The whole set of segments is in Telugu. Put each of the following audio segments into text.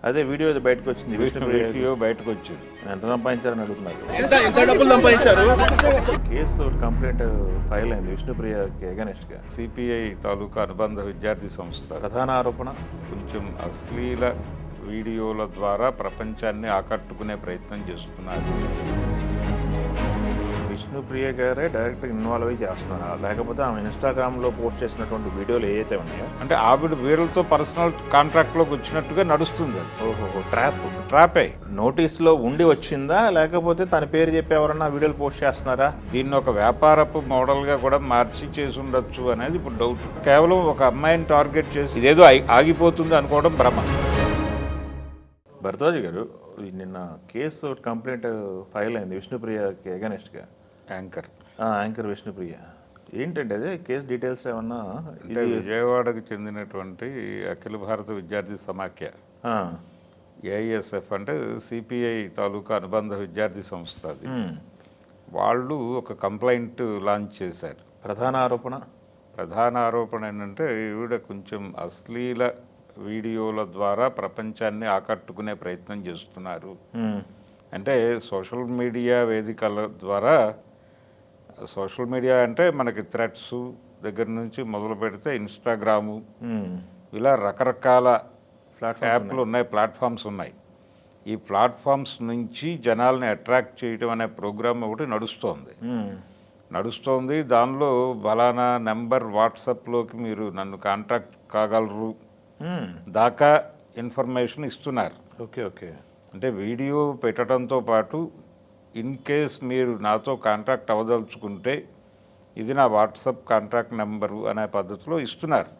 అదే వీడియో బయటకు వచ్చింది, వీడియో బయటకు వచ్చింది. ఎంత సంపాదించారని అడుగుతున్నారు. ఎంత డబ్బులు సంపాదించారు? కేసు కంప్లైంట్ ఫైల్ అయింది విష్ణుప్రియకి అగెనిస్ట్ గా. సిపిఐ తాలూకా అనుబంధ విద్యార్థి సంస్థ ప్రధాన ఆరోపణ కొంచెం అశ్లీల వీడియోల ద్వారా ప్రపంచాన్ని ఆకట్టుకునే ప్రయత్నం చేస్తున్నారు. విష్ణుప్రియ గారే డైరెక్ట్ ఇన్వాల్వ్ అయ్యి చేస్తున్నారా, లేకపోతే ఆమె ఇన్స్టాగ్రామ్ లో పోస్ట్ చేసినటువంటి వీడియోలు ఏవైతే ఉన్నాయో అంటే ఆవిడ వీళ్ళతో పర్సనల్ కాంట్రాక్ట్ లోకి వచ్చినట్టుగా నడుస్తుంది. అది ఓహో ట్రాప్ ట్రాపే. నోటీస్ లో ఉండి వచ్చిందా, లేకపోతే తన పేరు చెప్పి ఎవరన్నా వీడియోలు పోస్ట్ చేస్తున్నారా? దీన్ని ఒక వ్యాపారపు మోడల్ గా కూడా మార్చి చేసి ఉండొచ్చు అనేది ఇప్పుడు డౌట్. కేవలం ఒక అమ్మాయిని టార్గెట్ చేసి ఇదేదో ఆగిపోతుంది అనుకోవడం భ్రమ. భరద్వాజ్ గారు, నిన్న కేసు కంప్లైంట్ ఫైల్ అయింది విష్ణుప్రియకి అగెనిస్ట్ గా. యాంకర్ విష్ణుప్రియ. ఏంటంటే అదే కేసు డీటెయిల్స్ ఏమన్నా? అంటే విజయవాడకు చెందినటువంటి అఖిల భారత విద్యార్థి సమాఖ్య, ఏఐఎస్ఎఫ్ అంటే సిపిఐ తాలూకా అనుబంధ విద్యార్థి సంస్థ, అది వాళ్ళు ఒక కంప్లైంట్ లాంచ్ చేశారు. ప్రధాన ఆరోపణ ఏంటంటే ఈవిడ కొంచెం అశ్లీల వీడియోల ద్వారా ప్రపంచాన్ని ఆకట్టుకునే ప్రయత్నం చేస్తున్నారు. అంటే సోషల్ మీడియా వేదికల ద్వారా, సోషల్ మీడియా అంటే మనకి థ్రెడ్స్ దగ్గర నుంచి మొదలు పెడితే ఇన్స్టాగ్రాము, ఇలా రకరకాల యాప్లు ఉన్నాయి, ప్లాట్ఫామ్స్ ఉన్నాయి. ఈ ప్లాట్ఫామ్స్ నుంచి జనాల్ని అట్రాక్ట్ చేయడం అనే ప్రోగ్రామ్ ఒకటి నడుస్తోంది. దానిలో బలానా నెంబర్ వాట్సాప్లోకి మీరు నన్ను కాంటాక్ట్ కాగలరు దాకా ఇన్ఫర్మేషన్ ఇస్తున్నారు. ఓకే. అంటే వీడియో పెట్టడంతో పాటు ఇన్ కేస్ మీరు నాతో కాంటాక్ట్ అవ్వదలుచుకుంటే ఇది నా వాట్సాప్ కాంటాక్ట్ నెంబరు అనే పద్ధతిలో ఇస్తున్నారు.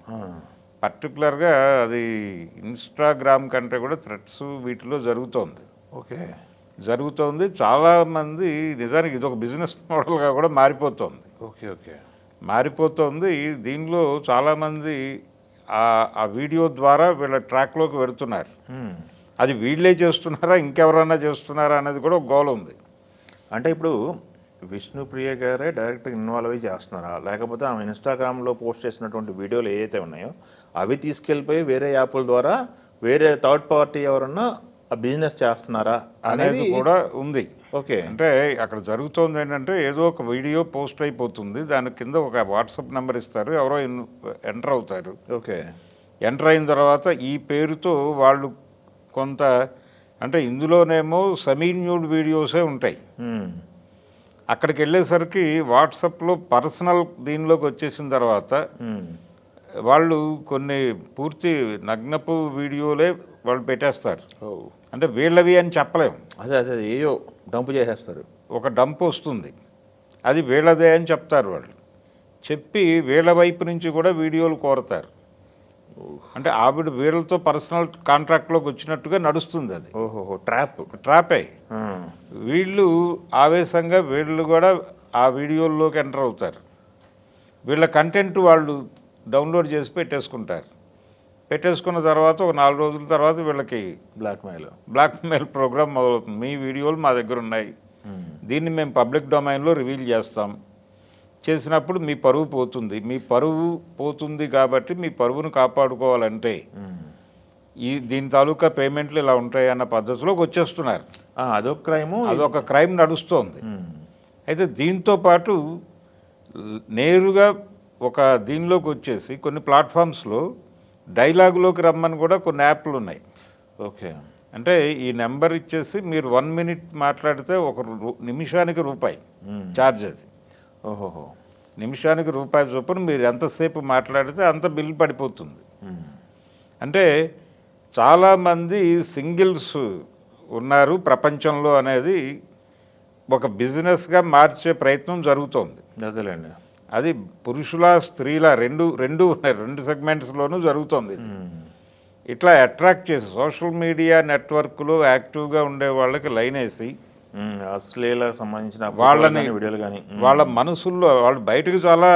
పర్టికులర్గా అది ఇన్స్టాగ్రామ్ కంటే కూడా థ్రెడ్స్ వీటిలో జరుగుతోంది. చాలామంది నిజానికి ఇది ఒక బిజినెస్ మోడల్గా కూడా మారిపోతోంది. దీనిలో చాలామంది ఆ వీడియో ద్వారా వీళ్ళ ట్రాక్లోకి వెళుతున్నారు. అది వీళ్ళే చేస్తున్నారా, ఇంకెవరన్నా చేస్తున్నారా అనేది కూడా ఒక గోల్ ఉంది. అంటే ఇప్పుడు విష్ణుప్రియ గారే డైరెక్ట్ ఇన్వాల్వ్ అయ్యి చేస్తున్నారా, లేకపోతే ఆమె ఇన్స్టాగ్రామ్లో పోస్ట్ చేసినటువంటి వీడియోలు ఏవైతే ఉన్నాయో అవి తీసుకెళ్ళిపోయి వేరే యాప్ల ద్వారా వేరే థర్డ్ పార్టీ ఎవరన్నా ఆ బిజినెస్ చేస్తున్నారా అనేది కూడా ఉంది. ఓకే. అంటే అక్కడ జరుగుతోంది ఏంటంటే ఏదో ఒక వీడియో పోస్ట్ అయిపోతుంది, దాని కింద ఒక వాట్సాప్ నెంబర్ ఇస్తారు, ఎవరో ఎంటర్ అవుతారు. ఓకే. ఎంటర్ అయిన తర్వాత ఈ పేరుతో వాళ్ళు కొంత, అంటే ఇందులోనేమో సెమీ న్యూడ్ వీడియోసే ఉంటాయి. అక్కడికి వెళ్ళేసరికి వాట్సాప్లో పర్సనల్ దీనిలోకి వచ్చేసిన తర్వాత వాళ్ళు కొన్ని పూర్తి నగ్నపు వీడియోలే వాళ్ళు పెట్టేస్తారు. అంటే వీళ్ళవి అని చెప్పలేము, అదే ఏయో డంప్ చేసేస్తారు. ఒక డంప్ వస్తుంది, అది వీళ్ళదే అని చెప్తారు. వాళ్ళు చెప్పి వీళ్ళ వైపు నుంచి కూడా వీడియోలు కోరతారు. అంటే ఆవిడ వీళ్ళతో పర్సనల్ కాంట్రాక్ట్లోకి వచ్చినట్టుగా నడుస్తుంది. అది ట్రాపే. వీళ్ళు ఆవేశంగా వీళ్ళు కూడా ఆ వీడియోల్లోకి ఎంటర్ అవుతారు. వీళ్ళ కంటెంట్ వాళ్ళు డౌన్లోడ్ చేసి పెట్టేసుకున్న తర్వాత ఒక 4 రోజుల తర్వాత వీళ్ళకి బ్లాక్మెయిల్ ప్రోగ్రామ్ మొదలవుతుంది. మీ వీడియోలు మా దగ్గర ఉన్నాయి, దీన్ని మేము పబ్లిక్ డొమైన్లో రివీల్ చేసినప్పుడు మీ పరువు పోతుంది కాబట్టి మీ పరువును కాపాడుకోవాలంటే దీని తాలూకా పేమెంట్లు ఇలా ఉంటాయి అన్న పద్ధతిలోకి వచ్చేస్తున్నారు. అదొక క్రైమ్ నడుస్తోంది. అయితే దీంతో పాటు నేరుగా ఒక దీనిలోకి వచ్చేసి కొన్ని ప్లాట్ఫామ్స్లో డైలాగులోకి రమ్మని కూడా కొన్ని యాప్లు ఉన్నాయి. ఓకే. అంటే ఈ నెంబర్ ఇచ్చేసి మీరు 1 మినిట్ మాట్లాడితే నిమిషానికి రూపాయి ఛార్జ్. అది నిమిషానికి రూపాయి చొప్పున మీరు ఎంతసేపు మాట్లాడితే అంత బిల్ పడిపోతుంది. అంటే చాలామంది సింగిల్స్ ఉన్నారు ప్రపంచంలో అనేది ఒక బిజినెస్గా మార్చే ప్రయత్నం జరుగుతోంది. అదేలేండి. అది పురుషుల స్త్రీల రెండు ఉన్నాయి, 2 సెగ్మెంట్స్లోనూ జరుగుతోంది. ఇట్లా అట్రాక్ట్ చేసి సోషల్ మీడియా నెట్వర్క్లో యాక్టివ్గా ఉండే వాళ్ళకి లైన్ వేసి సంబంధించిన వాళ్ళ మనసుల్లో, వాళ్ళు బయటకు చాలా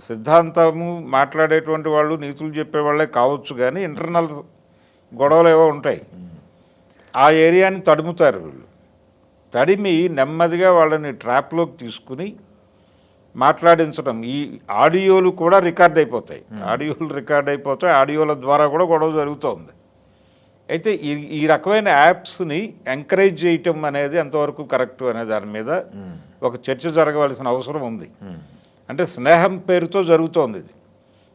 సిద్ధాంతము మాట్లాడేటువంటి వాళ్ళు, నీతులు చెప్పేవాళ్ళే కావచ్చు, కానీ ఇంటర్నల్ గొడవలు ఏవో ఉంటాయి. ఆ ఏరియాని తడుముతారు వీళ్ళు. తడిమి నెమ్మదిగా వాళ్ళని ట్రాప్లోకి తీసుకుని మాట్లాడించడం. ఈ ఆడియోలు కూడా రికార్డ్ అయిపోతాయి, ఆడియోల ద్వారా కూడా గొడవ జరుగుతోంది. అయితే ఈ రకమైన యాప్స్ని ఎంకరేజ్ చేయటం అనేది ఎంతవరకు కరెక్ట్ అనే దాని మీద ఒక చర్చ జరగవలసిన అవసరం ఉంది. అంటే స్నేహం పేరుతో జరుగుతోంది ఇది.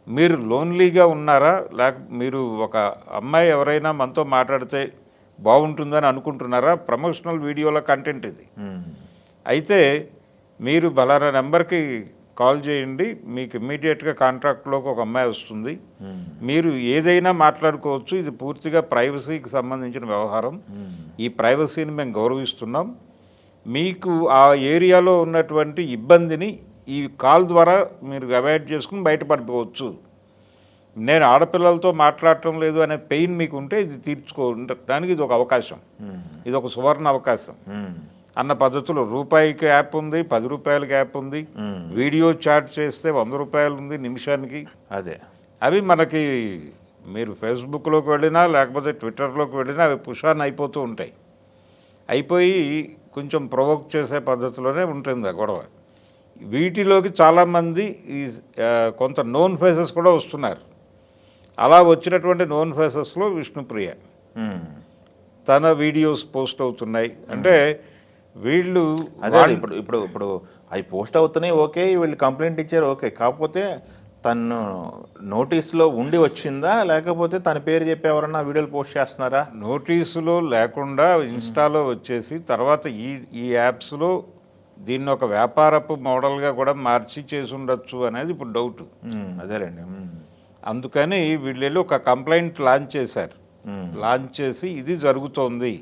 మీరు లోన్లీగా ఉన్నారా, లేక మీరు ఒక అమ్మాయి ఎవరైనా మనతో మాట్లాడితే బాగుంటుందని అనుకుంటున్నారా? ప్రమోషనల్ వీడియోల కంటెంట్ ఇది. అయితే మీరు బలానా నెంబర్కి కాల్ చేయండి, మీకు ఇమ్మీడియట్గా కాంట్రాక్ట్లోకి ఒక అమ్మాయి వస్తుంది, మీరు ఏదైనా మాట్లాడుకోవచ్చు, ఇది పూర్తిగా ప్రైవసీకి సంబంధించిన వ్యవహారం, ఈ ప్రైవసీని మేము గౌరవిస్తున్నాం, మీకు ఆ ఏరియాలో ఉన్నటువంటి ఇబ్బందిని ఈ కాల్ ద్వారా మీరు అవాయిడ్ చేసుకుని బయటపడిపోవచ్చు, నేను ఆడపిల్లలతో మాట్లాడటం లేదు అనే పెయిన్ మీకు ఉంటే ఇది తీర్చుకోవడానికి ఇది ఒక అవకాశం, ఇది ఒక సువర్ణ అవకాశం అన్న పద్ధతిలో. రూపాయికి యాప్ ఉంది, 10 రూపాయలకి యాప్ ఉంది, వీడియో చాట్ చేస్తే 100 రూపాయలు ఉంది నిమిషానికి. అదే అవి మనకి మీరు ఫేస్బుక్లోకి వెళ్ళినా లేకపోతే ట్విట్టర్లోకి వెళ్ళినా అవి పుషాన్ అయిపోతూ ఉంటాయి. అయిపోయి కొంచెం ప్రొవోక్ చేసే పద్ధతిలోనే ఉంటుంది ఆ గొడవ. వీటిలోకి చాలామంది ఈ కొంత నోన్ ఫేసెస్ కూడా వస్తున్నారు. అలా వచ్చినటువంటి నోన్ ఫేసెస్లో విష్ణుప్రియ తన వీడియోస్ పోస్ట్ అవుతున్నాయి. అంటే వీళ్ళు అదే ఇప్పుడు ఇప్పుడు ఇప్పుడు అవి పోస్ట్ అవుతున్నాయి, ఓకే, వీళ్ళు కంప్లైంట్ ఇచ్చారు, ఓకే, కాకపోతే తను నోటీసులో ఉండి వచ్చిందా, లేకపోతే తన పేరు చెప్పి ఎవరన్నా వీడియోలు పోస్ట్ చేస్తున్నారా? నోటీసులో లేకుండా ఇన్స్టాలో వచ్చేసి తర్వాత ఈ యాప్స్లో దీన్ని ఒక వ్యాపారపు మోడల్గా కూడా మార్చి చేసి ఉండొచ్చు అనేది ఇప్పుడు డౌట్. అదేలేండి. అందుకని వీళ్ళు వెళ్ళి ఒక కంప్లైంట్ లాంచ్ చేశారు. లాంచ్ చేసి ఇది జరుగుతోంది,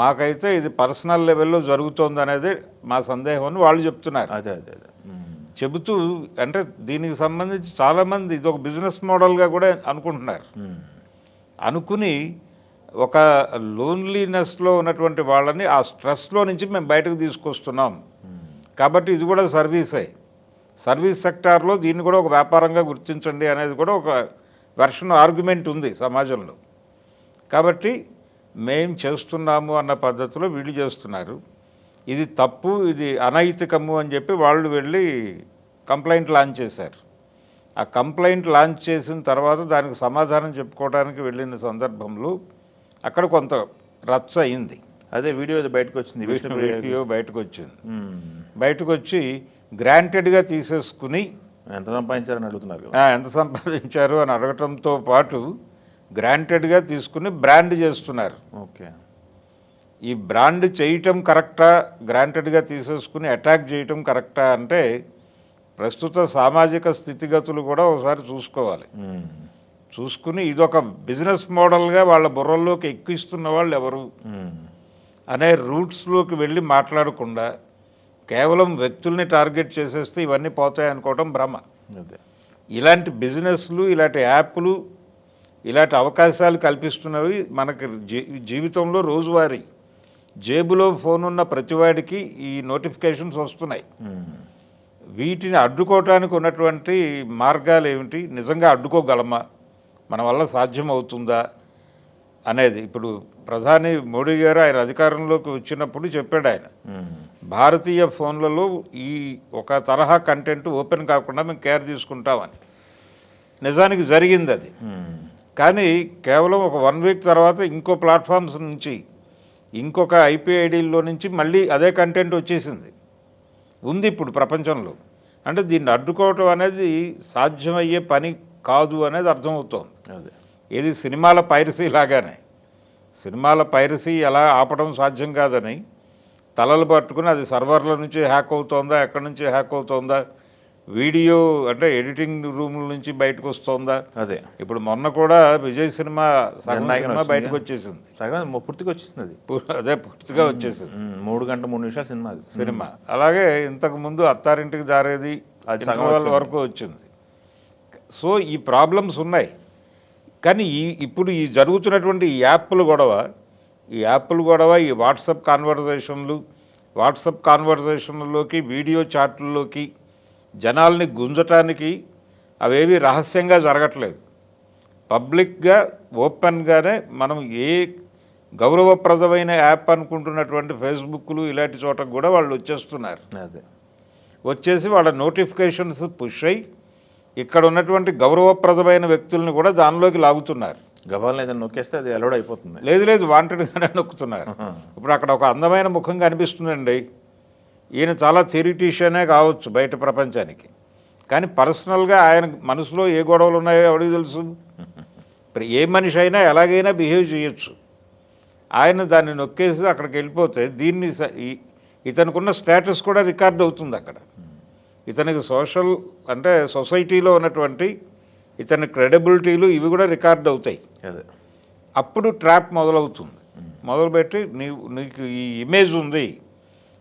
మాకైతే ఇది పర్సనల్ లెవెల్లో జరుగుతోంది అనేది మా సందేహం అని వాళ్ళు చెప్తున్నారు. అదే అదే అదే చెబుతూ అంటే దీనికి సంబంధించి చాలామంది ఇది ఒక బిజినెస్ మోడల్గా కూడా అనుకుంటున్నారు. అనుకుని ఒక లోన్లీనెస్లో ఉన్నటువంటి వాళ్ళని ఆ స్ట్రెస్లో నుంచి మేము బయటకు తీసుకొస్తున్నాం కాబట్టి ఇది కూడా సర్వీసే, సర్వీస్ సెక్టార్లో దీన్ని కూడా ఒక వ్యాపారంగా గుర్తించండి అనేది కూడా ఒక వెర్షన్ ఆర్గ్యుమెంట్ ఉంది సమాజంలో. కాబట్టి మేం చేస్తున్నాము అన్న పద్ధతిలో వీళ్ళు చేస్తున్నారు. ఇది తప్పు, ఇది అనైతికము అని చెప్పి వాళ్ళు వెళ్ళి కంప్లైంట్ లాంచ్ చేశారు. ఆ కంప్లైంట్ లాంచ్ చేసిన తర్వాత దానికి సమాధానం చెప్పుకోవడానికి వెళ్ళిన సందర్భంలో అక్కడ కొంత రచ్చ అయింది. అదే వీడియో బయటకు వచ్చింది, వీడియో బయటకు వచ్చింది. బయటకు వచ్చి గ్రాంటెడ్గా తీసేసుకుని ఎంత సంపాదించారని అడుగుతున్నారు, ఎంత సంపాదించారు అని అడగటంతో పాటు గ్రాంటెడ్గా తీసుకుని బ్రాండ్ చేస్తున్నారు. ఓకే, ఈ బ్రాండ్ చేయటం కరెక్టా, గ్రాంటెడ్గా తీసేసుకుని అటాక్ చేయటం కరెక్టా అంటే ప్రస్తుత సామాజిక స్థితిగతులు కూడా ఒకసారి చూసుకోవాలి. చూసుకుని ఇదొక బిజినెస్ మోడల్గా వాళ్ళ బుర్రల్లోకి ఎక్కిస్తున్న వాళ్ళు ఎవరు అనే రూట్స్లోకి వెళ్ళి మాట్లాడకుండా కేవలం వ్యక్తుల్ని టార్గెట్ చేసేస్తే ఇవన్నీ పోతాయి అనుకోవటం భ్రమ. ఇలాంటి బిజినెస్లు, ఇలాంటి యాప్లు, ఇలాంటి అవకాశాలు కల్పిస్తున్నవి మనకి జీవితంలో రోజువారీ జేబులో ఫోన్ ఉన్న ప్రతివాడికి ఈ నోటిఫికేషన్స్ వస్తున్నాయి. వీటిని అడ్డుకోవటానికి ఉన్నటువంటి మార్గాలు ఏమిటి, నిజంగా అడ్డుకోగలమా, మన వల్ల సాధ్యం అవుతుందా అనేది. ఇప్పుడు ప్రధాని మోడీ గారు ఆయన అధికారంలోకి వచ్చినప్పుడు చెప్పాడు, ఆయన భారతీయ ఫోన్లలో ఈ ఒక తరహా కంటెంట్ ఓపెన్ కాకుండా మేము కేర్ తీసుకుంటామని. నిజానికి జరిగింది అది. కానీ కేవలం ఒక 1 వీక్ తర్వాత ఇంకో ప్లాట్ఫామ్స్ నుంచి, ఇంకొక ఐపీఐడీల్లో నుంచి మళ్ళీ అదే కంటెంట్ వచ్చేసింది, ఉంది ఇప్పుడు ప్రపంచంలో. అంటే దీన్ని అడ్డుకోవటం అనేది సాధ్యమయ్యే పని కాదు అనేది అర్థమవుతోంది. ఇది సినిమాల పైరసీ లాగానే, సినిమాల పైరసీ ఎలా ఆపడం సాధ్యం కాదని తలలు పట్టుకుని అది సర్వర్ల నుంచి హ్యాక్ అవుతోందా, ఎక్కడి నుంచి హ్యాక్ అవుతోందా, వీడియో అంటే ఎడిటింగ్ రూముల నుంచి బయటకు వస్తుందా. అదే ఇప్పుడు మొన్న కూడా విజయ్ సినిమా సినిమా బయటకు వచ్చేసింది, పూర్తిగా వచ్చేసింది. అదే పూర్తిగా వచ్చేసింది, 3 గంటల 3 నిమిషాల సినిమా. అలాగే ఇంతకు ముందు అత్తారింటికి దారేది వరకు వచ్చింది. సో ఈ ప్రాబ్లమ్స్ ఉన్నాయి. కానీ ఇప్పుడు ఈ జరుగుతున్నటువంటి ఈ యాప్ల గొడవ, ఈ వాట్సాప్ కాన్వర్జేషన్లలోకి, వీడియో చాట్లలోకి జనాల్ని గుంజటానికి అవేవి రహస్యంగా జరగట్లేదు. పబ్లిక్గా ఓపెన్గానే మనం ఏ గౌరవప్రదమైన యాప్ అనుకుంటున్నటువంటి ఫేస్బుక్లు ఇలాంటి చోటకు కూడా వాళ్ళు వచ్చేస్తున్నారు. అదే వచ్చేసి వాళ్ళ నోటిఫికేషన్స్ పుష్ అయ్యి ఇక్కడ ఉన్నటువంటి గౌరవప్రదమైన వ్యక్తులను కూడా దానిలోకి లాగుతున్నారు. గబాలను ఏదైనా నొక్కేస్తే అది అలౌడ్ అయిపోతుంది. లేదు లేదు వాంటెడ్గానే నొక్కుతున్నారు. ఇప్పుడు అక్కడ ఒక అందమైన ముఖం కనిపిస్తుందండి. ఈయన చాలా థియరిటీషియనే కావచ్చు బయట ప్రపంచానికి, కానీ పర్సనల్గా ఆయన మనసులో ఏ గొడవలు ఉన్నాయో ఎవరికి తెలుసు. ఇప్పుడు ఏ మనిషి అయినా ఎలాగైనా బిహేవ్ చేయొచ్చు. ఆయన దాన్ని నొక్కేసి అక్కడికి వెళ్ళిపోతే దీన్ని ఇతనుకున్న స్టేటస్ కూడా రికార్డ్ అవుతుంది అక్కడ. ఇతనికి సోషల్ అంటే సొసైటీలో ఉన్నటువంటి ఇతని క్రెడిబిలిటీలు ఇవి కూడా రికార్డ్ అవుతాయి. అప్పుడు ట్రాప్ మొదలవుతుంది. మొదలుపెట్టి నీకు ఈ ఇమేజ్ ఉంది,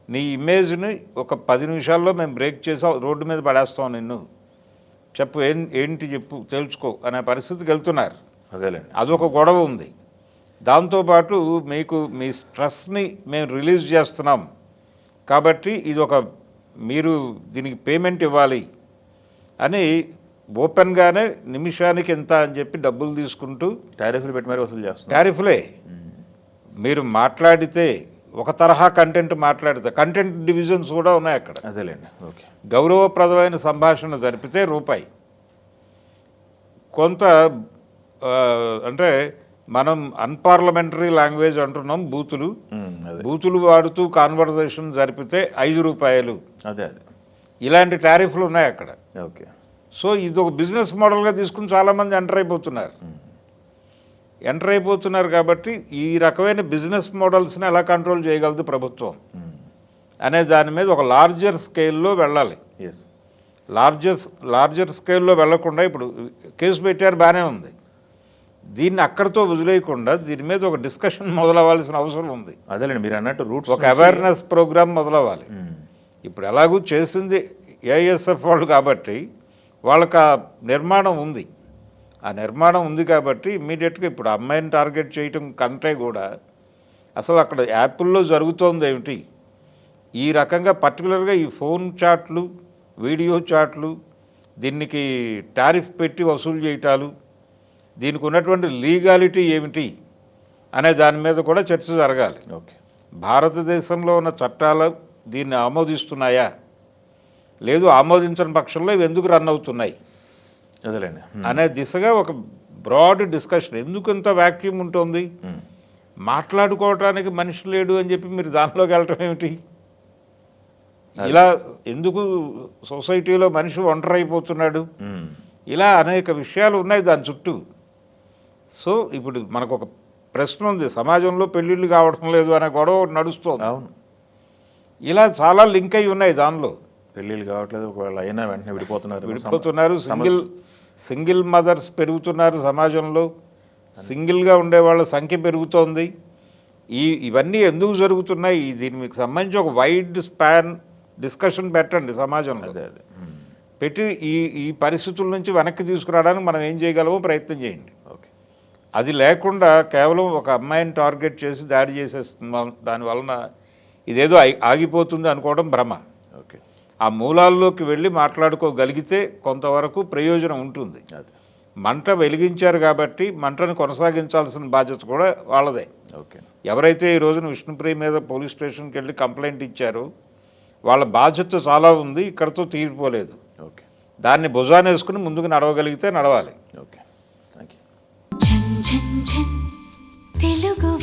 నీ ఇమేజ్ని ఒక 10 నిమిషాల్లో మేము బ్రేక్ చేసి రోడ్డు మీద పడేస్తాం, నిన్ను చెప్పు ఏంటి చెప్పు తెలుసుకో అనే పరిస్థితికి వెళ్తున్నారు. అదేలేండి, అదొక గొడవ ఉంది. దాంతోపాటు మీకు మీ స్ట్రెస్ని మేము రిలీజ్ చేస్తున్నాం కాబట్టి ఇది ఒక మీరు దీనికి పేమెంట్ ఇవ్వాలి అని ఓపెన్గానే నిమిషానికి ఎంత అని చెప్పి డబ్బులు తీసుకుంటూ టారిఫ్లు పెట్టి మరి వసూలు చేస్తారు. టారిఫ్లే. మీరు మాట్లాడితే ఒక తరహా కంటెంట్ మాట్లాడితే కంటెంట్ డివిజన్స్ కూడా ఉన్నాయి అక్కడ. అదేలేండి, ఓకే. గౌరవప్రదమైన సంభాషణ జరిపితే రూపాయి. కొంత అంటే మనం అన్పార్లమెంటరీ లాంగ్వేజ్ అంటున్నాం, బూతులు వాడుతూ కాన్వర్జేషన్ జరిపితే 5 రూపాయలు. అదే అదే ఇలాంటి టారిఫ్లు ఉన్నాయి అక్కడ. ఓకే. సో ఇది ఒక బిజినెస్ మోడల్గా తీసుకుని చాలామంది ఎంటర్ అయిపోతున్నారు కాబట్టి ఈ రకమైన బిజినెస్ మోడల్స్ని ఎలా కంట్రోల్ చేయగలదు ప్రభుత్వం అనే దాని మీద ఒక లార్జర్ స్కేల్లో వెళ్ళాలి. లార్జర్ స్కేల్లో వెళ్లకుండా ఇప్పుడు కేసు పెట్టారు, బాగానే ఉంది. దీన్ని అక్కడితో వదిలేయకుండా దీని మీద ఒక డిస్కషన్ మొదలవ్వాల్సిన అవసరం ఉంది. అదేలేండి, మీరు అన్నట్టు రూట్స్ ఒక అవేర్నెస్ ప్రోగ్రామ్ మొదలవ్వాలి. ఇప్పుడు ఎలాగూ చేసింది ఏఐఎస్ఎఫ్ వాళ్ళు కాబట్టి వాళ్ళకి ఆ నిర్మాణం ఉంది. ఆ నిర్మాణం ఉంది కాబట్టి ఇమ్మీడియట్గా ఇప్పుడు అమ్మాయిని టార్గెట్ చేయటం కంటే కూడా అసలు అక్కడ యాప్ల్లో జరుగుతోంది ఏమిటి, ఈ రకంగా పర్టికులర్గా ఈ ఫోన్ చాట్లు, వీడియో చాట్లు, దీనికి టారిఫ్ పెట్టి వసూలు చేయటాలు, దీనికి ఉన్నటువంటి లీగాలిటీ ఏమిటి అనే దాని మీద కూడా చర్చ జరగాలి. ఓకే. భారతదేశంలో ఉన్న చట్టాలు దీన్ని ఆమోదిస్తున్నాయా, లేదు ఆమోదించని పక్షంలో ఇవి ఎందుకు రన్ అవుతున్నాయి అదేలేండి అనే దిశగా ఒక బ్రాడ్ డిస్కషన్. ఎందుకు ఇంత వ్యాక్యూమ్ ఉంటుంది, మాట్లాడుకోవటానికి మనిషి లేడు అని చెప్పి మీరు దానిలోకి వెళ్ళటం ఏమిటి, ఇలా ఎందుకు సొసైటీలో మనిషి ఒంటరైపోతున్నాడు, ఇలా అనేక విషయాలు ఉన్నాయి దాని చుట్టూ. సో ఇప్పుడు మనకు ఒక ప్రశ్న ఉంది, సమాజంలో పెళ్ళిళ్ళు కావడం లేదు అనే గొడవ నడుస్తుంది. అవును, ఇలా చాలా లింక్ అయి ఉన్నాయి. దానిలో పెళ్ళిళ్ళు కావట్లేదు, ఒకవేళ అయినా వెంటనే విడిపోతున్నారు. సింగిల్ మదర్స్ పెరుగుతున్నారు సమాజంలో, సింగిల్గా ఉండే వాళ్ళ సంఖ్య పెరుగుతోంది. ఇవన్నీ ఎందుకు జరుగుతున్నాయి, దీని మీకు సంబంధించి ఒక వైడ్ స్పాన్ డిస్కషన్ పెట్టండి సమాజంలో. పెట్టి ఈ పరిస్థితుల నుంచి వెనక్కి తీసుకురావడానికి మనం ఏం చేయగలమో ప్రయత్నం చేయండి. ఓకే. అది లేకుండా కేవలం ఒక అమ్మాయిని టార్గెట్ చేసి దాడి చేసేస్తున్నాం, దానివలన ఇదేదో ఆగిపోతుంది అనుకోవడం భ్రమ. ఓకే. ఆ మూలాల్లోకి వెళ్ళి మాట్లాడుకోగలిగితే కొంతవరకు ప్రయోజనం ఉంటుంది. మంట వెలిగించారు కాబట్టి మంటను కొనసాగించాల్సిన బాధ్యత కూడా వాళ్ళదే. ఓకే. ఎవరైతే ఈ రోజున విష్ణుప్రియ మీద పోలీస్ స్టేషన్కి వెళ్ళి కంప్లైంట్ ఇచ్చారో వాళ్ళ బాధ్యత చాలా ఉంది, ఇక్కడతో తీరిపోలేదు. ఓకే. దాన్ని భుజాన్ని వేసుకుని ముందుకు నడవగలిగితే నడవాలి. Okay, thank you. తెలుగు